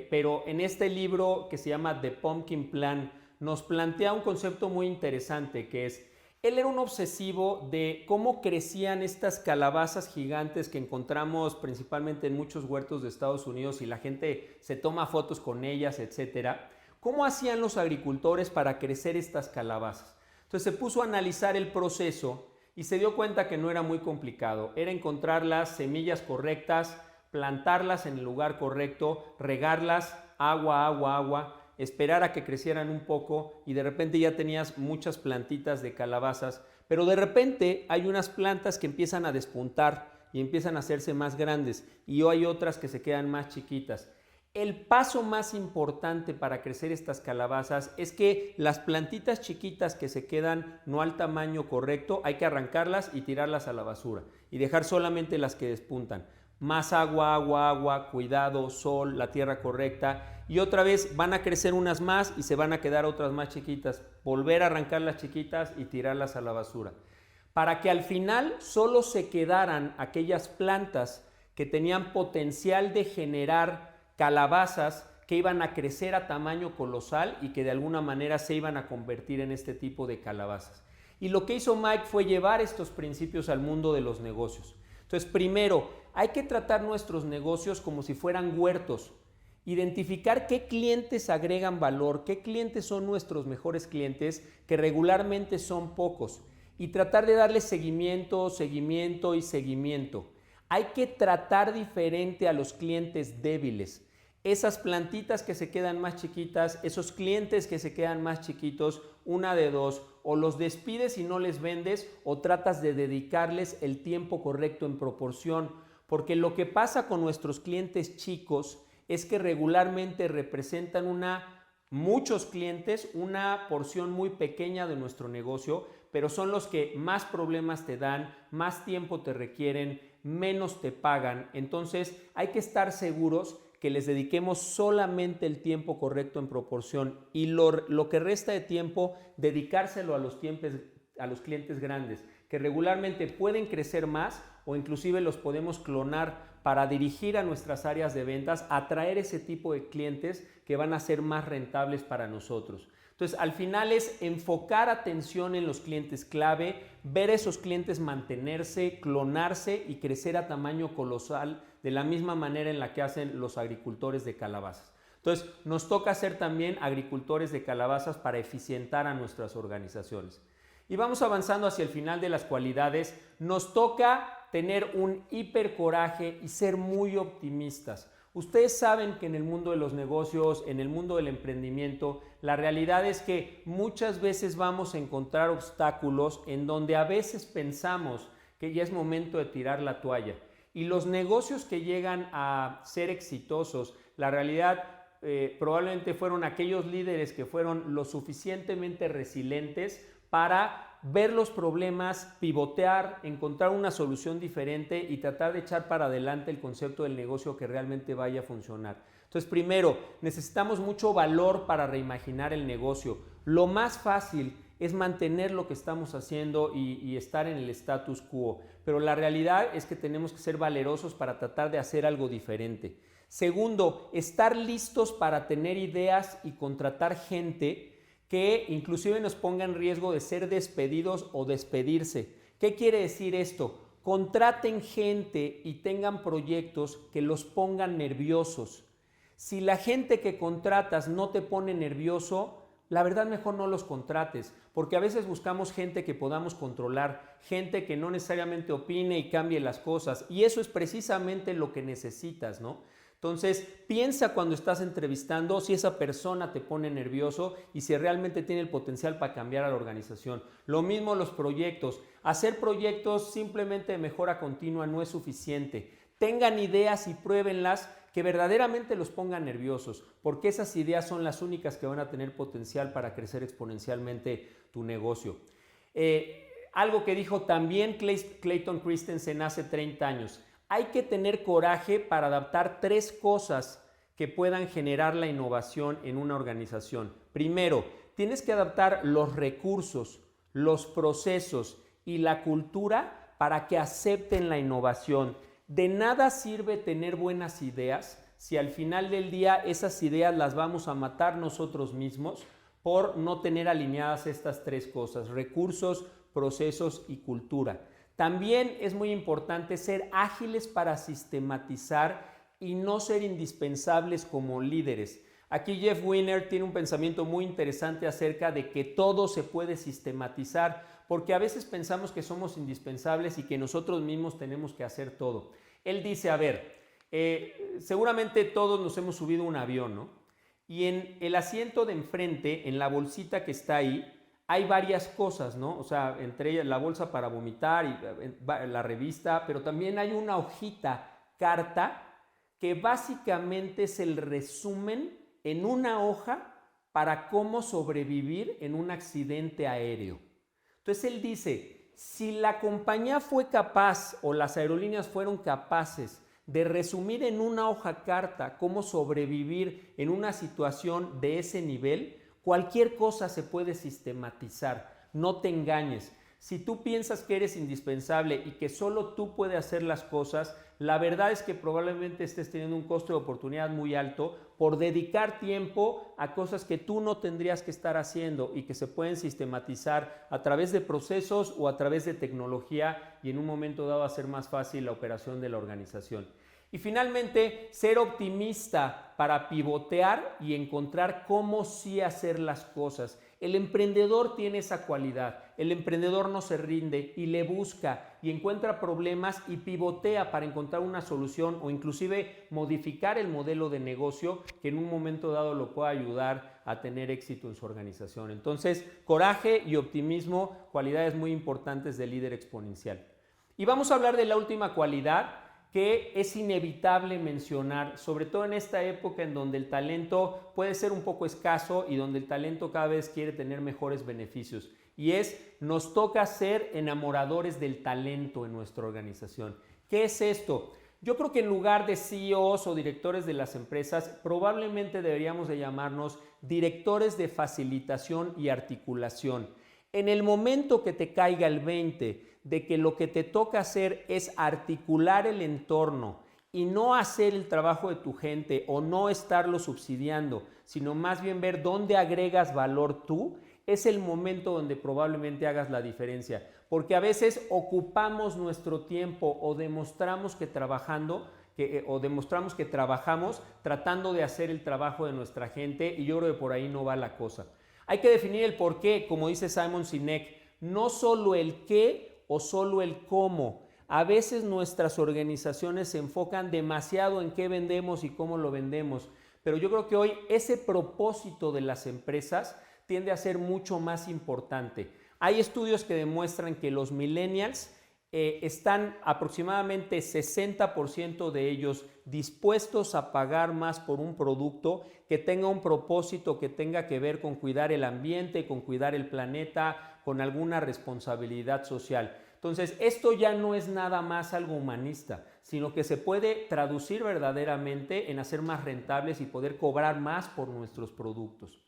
pero en este libro que se llama The Pumpkin Plan nos plantea un concepto muy interesante, que es, él era un obsesivo de cómo crecían estas calabazas gigantes que encontramos principalmente en muchos huertos de Estados Unidos y la gente se toma fotos con ellas, etcétera. ¿Cómo hacían los agricultores para crecer estas calabazas? Entonces se puso a analizar el proceso y se dio cuenta que no era muy complicado. Era encontrar las semillas correctas, plantarlas en el lugar correcto, regarlas, agua, esperar a que crecieran un poco y de repente ya tenías muchas plantitas de calabazas, pero de repente hay unas plantas que empiezan a despuntar y empiezan a hacerse más grandes y hay otras que se quedan más chiquitas. El paso más importante para crecer estas calabazas es que las plantitas chiquitas que se quedan no al tamaño correcto, hay que arrancarlas y tirarlas a la basura y dejar solamente las que despuntan. Más agua, cuidado, sol, la tierra correcta y otra vez van a crecer unas más y se van a quedar otras más chiquitas. Volver a arrancar las chiquitas y tirarlas a la basura. para que al final solo se quedaran aquellas plantas que tenían potencial de generar calabazas que iban a crecer a tamaño colosal y que de alguna manera se iban a convertir en este tipo de calabazas. Y lo que hizo Mike fue llevar estos principios al mundo de los negocios. Entonces, primero, hay que tratar nuestros negocios como si fueran huertos. Identificar qué clientes agregan valor, qué clientes son nuestros mejores clientes, que regularmente son pocos. Y tratar de darles seguimiento, seguimiento y seguimiento. Hay que tratar diferente a los clientes débiles. Esas plantitas que se quedan más chiquitas, esos clientes que se quedan más chiquitos, una de dos, o los despides y no les vendes o tratas de dedicarles el tiempo correcto en proporción, porque lo que pasa con nuestros clientes chicos es que regularmente representan muchos clientes, una porción muy pequeña de nuestro negocio, pero son los que más problemas te dan, más tiempo te requieren, menos te pagan. Entonces hay que estar seguros que les dediquemos solamente el tiempo correcto en proporción y lo que resta de tiempo dedicárselo a los clientes grandes, que regularmente pueden crecer más o inclusive los podemos clonar para dirigir a nuestras áreas de ventas, atraer ese tipo de clientes que van a ser más rentables para nosotros. Entonces, al final es enfocar atención en los clientes clave, ver a esos clientes mantenerse, clonarse y crecer a tamaño colosal de la misma manera en la que hacen los agricultores de calabazas. Entonces, nos toca ser también agricultores de calabazas para eficientar a nuestras organizaciones. Y vamos avanzando hacia el final de las cualidades. Nos toca tener un hipercoraje y ser muy optimistas. Ustedes saben que en el mundo de los negocios, en el mundo del emprendimiento, la realidad es que muchas veces vamos a encontrar obstáculos en donde a veces pensamos que ya es momento de tirar la toalla. Y los negocios que llegan a ser exitosos, la realidad probablemente fueron aquellos líderes que fueron lo suficientemente resilientes para ver los problemas, pivotear, encontrar una solución diferente y tratar de echar para adelante el concepto del negocio que realmente vaya a funcionar. Entonces, primero, necesitamos mucho valor para reimaginar el negocio. Lo más fácil es mantener lo que estamos haciendo y estar en el status quo, pero la realidad es que tenemos que ser valerosos para tratar de hacer algo diferente. Segundo, estar listos para tener ideas y contratar gente que inclusive nos ponga en riesgo de ser despedidos o despedirse. ¿Qué quiere decir esto? Contraten gente y tengan proyectos que los pongan nerviosos. Si la gente que contratas no te pone nervioso, la verdad mejor no los contrates, porque a veces buscamos gente que podamos controlar, gente que no necesariamente opine y cambie las cosas, y eso es precisamente lo que necesitas, ¿no? Entonces, piensa cuando estás entrevistando si esa persona te pone nervioso y si realmente tiene el potencial para cambiar a la organización. Lo mismo los proyectos. Hacer proyectos simplemente de mejora continua no es suficiente. Tengan ideas y pruébenlas que verdaderamente los pongan nerviosos, porque esas ideas son las únicas que van a tener potencial para crecer exponencialmente tu negocio. Algo que dijo también Clayton Christensen hace 30 años. Hay que tener coraje para adaptar 3 cosas que puedan generar la innovación en una organización. Primero, tienes que adaptar los recursos, los procesos y la cultura para que acepten la innovación. De nada sirve tener buenas ideas si al final del día esas ideas las vamos a matar nosotros mismos por no tener alineadas estas 3 cosas: recursos, procesos y cultura. También es muy importante ser ágiles para sistematizar y no ser indispensables como líderes. Aquí Jeff Weiner tiene un pensamiento muy interesante acerca de que todo se puede sistematizar, porque a veces pensamos que somos indispensables y que nosotros mismos tenemos que hacer todo. Él dice, a ver, seguramente todos nos hemos subido a un avión, ¿no? Y en el asiento de enfrente, en la bolsita que está ahí, hay varias cosas, ¿no? O sea, entre ellas la bolsa para vomitar y la revista, pero también hay una hojita, carta, que básicamente es el resumen en una hoja para cómo sobrevivir en un accidente aéreo. Entonces él dice, si la compañía fue capaz o las aerolíneas fueron capaces de resumir en una hoja carta cómo sobrevivir en una situación de ese nivel, cualquier cosa se puede sistematizar, no te engañes. Si tú piensas que eres indispensable y que solo tú puedes hacer las cosas, la verdad es que probablemente estés teniendo un costo de oportunidad muy alto por dedicar tiempo a cosas que tú no tendrías que estar haciendo y que se pueden sistematizar a través de procesos o a través de tecnología y en un momento dado hacer más fácil la operación de la organización. Y finalmente, ser optimista para pivotear y encontrar cómo sí hacer las cosas. El emprendedor tiene esa cualidad, el emprendedor no se rinde y le busca y encuentra problemas y pivotea para encontrar una solución o inclusive modificar el modelo de negocio que en un momento dado lo pueda ayudar a tener éxito en su organización. Entonces, coraje y optimismo, cualidades muy importantes del líder exponencial. Y vamos a hablar de la última cualidad que es inevitable mencionar, sobre todo en esta época en donde el talento puede ser un poco escaso y donde el talento cada vez quiere tener mejores beneficios. Y nos toca ser enamoradores del talento en nuestra organización. ¿Qué es esto? Yo creo que en lugar de CEOs o directores de las empresas, probablemente deberíamos de llamarnos directores de facilitación y articulación. En el momento que te caiga el 20 de que lo que te toca hacer es articular el entorno y no hacer el trabajo de tu gente o no estarlo subsidiando, sino más bien ver dónde agregas valor tú, es el momento donde probablemente hagas la diferencia. Porque a veces ocupamos nuestro tiempo o demostramos que trabajamos tratando de hacer el trabajo de nuestra gente y yo creo que por ahí no va la cosa. Hay que definir el por qué, como dice Simon Sinek, no solo el qué o solo el cómo. A veces nuestras organizaciones se enfocan demasiado en qué vendemos y cómo lo vendemos, pero yo creo que hoy ese propósito de las empresas tiende a ser mucho más importante. Hay estudios que demuestran que los millennials están aproximadamente 60% de ellos dispuestos a pagar más por un producto que tenga un propósito que tenga que ver con cuidar el ambiente, con cuidar el planeta, con alguna responsabilidad social. Entonces, esto ya no es nada más algo humanista, sino que se puede traducir verdaderamente en hacer más rentables y poder cobrar más por nuestros productos.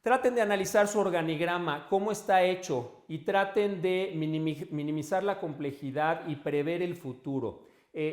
Traten de analizar su organigrama, cómo está hecho y traten de minimizar la complejidad y prever el futuro.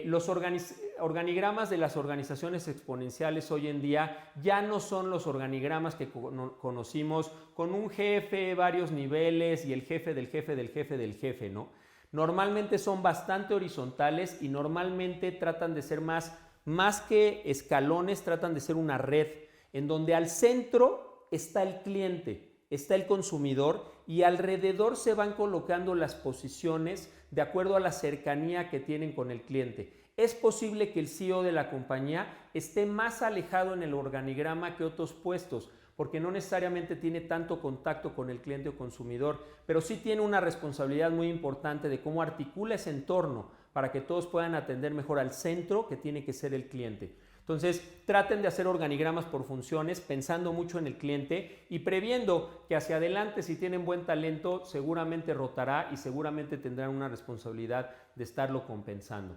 Los organigramas de las organizaciones exponenciales hoy en día ya no son los organigramas que conocimos con un jefe, varios niveles y el jefe del jefe del jefe del jefe, ¿no? Normalmente son bastante horizontales y normalmente tratan de ser más que escalones, tratan de ser una red en donde al centro está el cliente, está el consumidor y alrededor se van colocando las posiciones de acuerdo a la cercanía que tienen con el cliente. Es posible que el CEO de la compañía esté más alejado en el organigrama que otros puestos, porque no necesariamente tiene tanto contacto con el cliente o consumidor, pero sí tiene una responsabilidad muy importante de cómo articula ese entorno para que todos puedan atender mejor al centro que tiene que ser el cliente. Entonces, traten de hacer organigramas por funciones, pensando mucho en el cliente y previendo que hacia adelante, si tienen buen talento, seguramente rotará y seguramente tendrán una responsabilidad de estarlo compensando.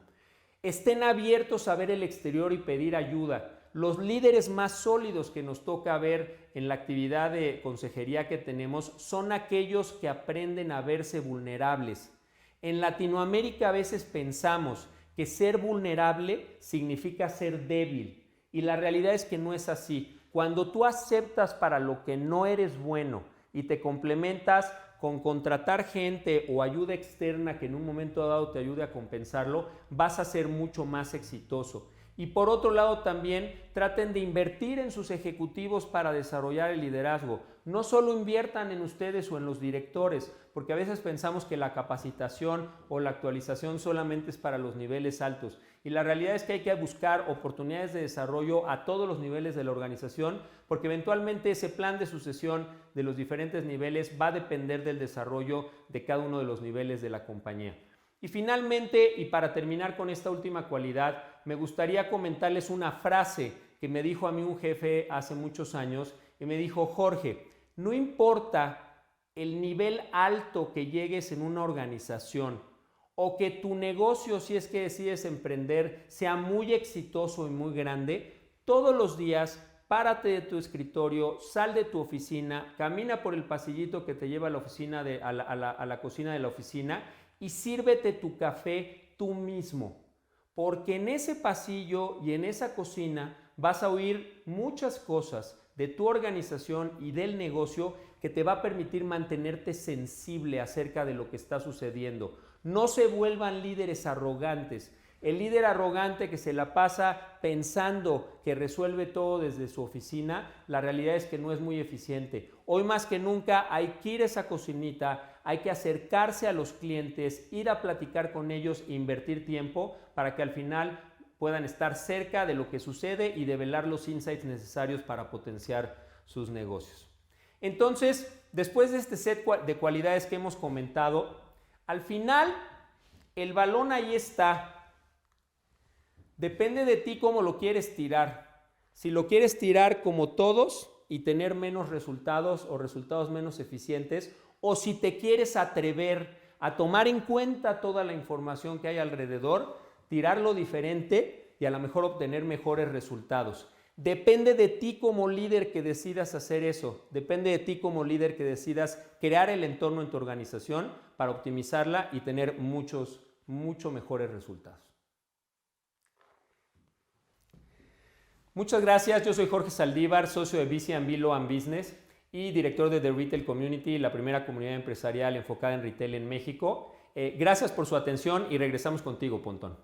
Estén abiertos a ver el exterior y pedir ayuda. Los líderes más sólidos que nos toca ver en la actividad de consejería que tenemos son aquellos que aprenden a verse vulnerables. En Latinoamérica a veces pensamos que ser vulnerable significa ser débil y la realidad es que no es así. Cuando tú aceptas para lo que no eres bueno y te complementas con contratar gente o ayuda externa que en un momento dado te ayude a compensarlo, vas a ser mucho más exitoso. Y por otro lado también traten de invertir en sus ejecutivos para desarrollar el liderazgo. No solo inviertan en ustedes o en los directores, porque a veces pensamos que la capacitación o la actualización solamente es para los niveles altos. Y la realidad es que hay que buscar oportunidades de desarrollo a todos los niveles de la organización, porque eventualmente ese plan de sucesión de los diferentes niveles va a depender del desarrollo de cada uno de los niveles de la compañía. Y finalmente, y para terminar con esta última cualidad, me gustaría comentarles una frase que me dijo a mí un jefe hace muchos años y me dijo: Jorge, no importa el nivel alto que llegues en una organización o que tu negocio, si es que decides emprender, sea muy exitoso y muy grande, todos los días párate de tu escritorio, sal de tu oficina, camina por el pasillito que te lleva a la oficina a la cocina de la oficina y sírvete tu café tú mismo. Porque en ese pasillo y en esa cocina vas a oír muchas cosas de tu organización y del negocio que te va a permitir mantenerte sensible acerca de lo que está sucediendo. No se vuelvan líderes arrogantes. El líder arrogante que se la pasa pensando que resuelve todo desde su oficina, la realidad es que no es muy eficiente. Hoy más que nunca hay que ir a esa cocinita, hay que acercarse a los clientes, ir a platicar con ellos e invertir tiempo para que al final puedan estar cerca de lo que sucede y develar los insights necesarios para potenciar sus negocios. Entonces, después de este set de cualidades que hemos comentado, al final el balón ahí está. Depende de ti cómo lo quieres tirar. Si lo quieres tirar como todos y tener menos resultados o resultados menos eficientes, o si te quieres atrever a tomar en cuenta toda la información que hay alrededor, tirarlo diferente y a lo mejor obtener mejores resultados. Depende de ti como líder que decidas hacer eso. Depende de ti como líder que decidas crear el entorno en tu organización para optimizarla y tener mucho mejores resultados. Muchas gracias. Yo soy Jorge Saldívar, socio de VC&B Law & Business y director de The Retail Community, la primera comunidad empresarial enfocada en retail en México. Gracias por su atención y regresamos contigo, Pontón.